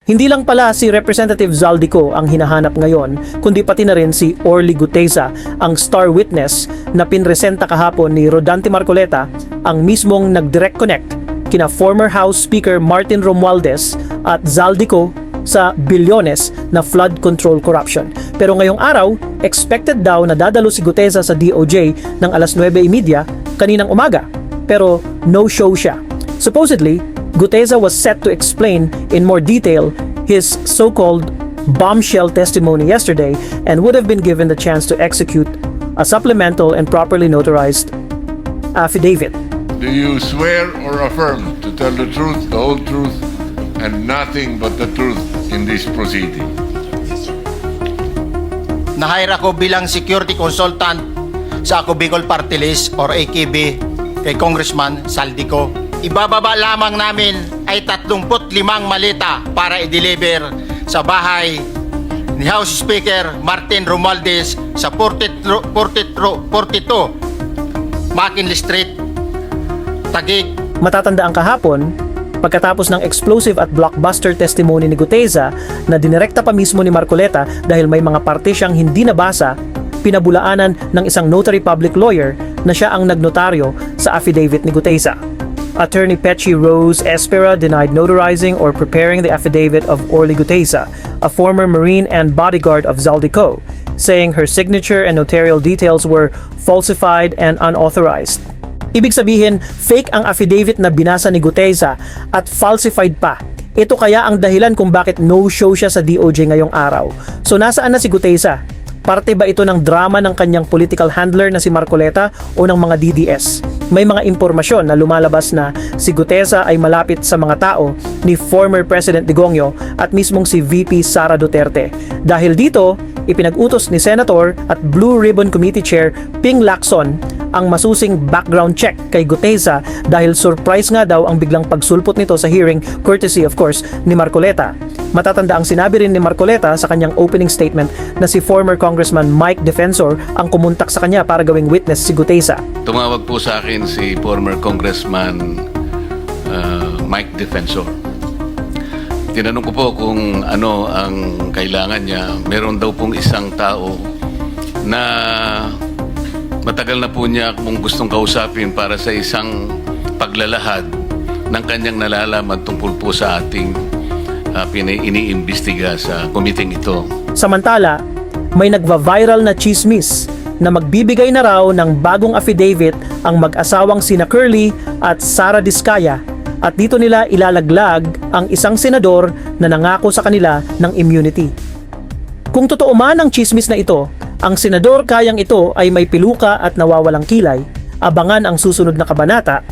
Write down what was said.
Hindi lang pala si Representative Zaldico ang hinahanap ngayon, kundi pati na rin si Orly Guteza, ang star witness na pinresenta kahapon ni Rodante Marcoleta, ang mismong nag-direct connect kina former House Speaker Martin Romualdez at Zaldico sa bilyones na flood control corruption. Pero ngayong araw, expected daw na dadalo si Guteza sa DOJ ng alas 9:30 kaninang umaga. Pero no show siya. Supposedly, Guteza was set to explain in more detail his so-called bombshell testimony yesterday and would have been given the chance to execute a supplemental and properly notarized affidavit. Do you swear or affirm to tell the truth, the whole truth, and nothing but the truth in this proceeding? Na-hire ako bilang security consultant sa Ako Bicol Party List or AKB kay Congressman Zaldico. Ibababa lamang namin ay 35 maleta para i-deliver sa bahay ni House Speaker Martin Romualdez sa 42 McKinley Street, Taguig. Matatandaan kahapon, pagkatapos ng explosive at blockbuster testimony ni Guteza na dinirekta pa mismo ni Marcoleta dahil may mga parte siyang hindi nabasa, pinabulaanan ng isang notary public lawyer na siya ang nagnotaryo sa affidavit ni Guteza. Attorney Pechi Rose Espera denied notarizing or preparing the affidavit of Orly Guteza, a former Marine and bodyguard of Zaldico, saying her signature and notarial details were falsified and unauthorized. Ibig sabihin, fake ang affidavit na binasa ni Guteza at falsified pa. Ito kaya ang dahilan kung bakit no-show siya sa DOJ ngayong araw. So nasaan na si Guteza? Parte ba ito ng drama ng kanyang political handler na si Marcoleta o ng mga DDS? May mga impormasyon na lumalabas na si Guteza ay malapit sa mga tao ni former President Digongio at mismong si VP Sara Duterte. Dahil dito, ipinag-utos ni Senator at Blue Ribbon Committee Chair Ping Lacson ang masusing background check kay Guteza dahil surprise nga daw ang biglang pagsulpot nito sa hearing, courtesy of course ni Marcoleta. Matatanda ang sinabi rin ni Marcoleta sa kanyang opening statement na si former Congressman Mike Defensor ang kumontak sa kanya para gawing witness si Guteza. Tumawag po sa akin si former Congressman Mike Defensor. Tinanong ko po kung ano ang kailangan niya. Meron daw pong isang tao na matagal na po niya kung gustong kausapin para sa isang paglalahad ng kanyang nalalaman tungkol po sa ating iniimbestiga sa committee ito. Samantala, may nagva-viral na chismis na magbibigay na raw ng bagong affidavit ang mag-asawang sina Curly at Sara Diskaya at dito nila ilalaglag ang isang senador na nangako sa kanila ng immunity. Kung totoo man ang chismis na ito, ang senador kayang ito ay may piluka at nawawalang kilay. Abangan ang susunod na kabanata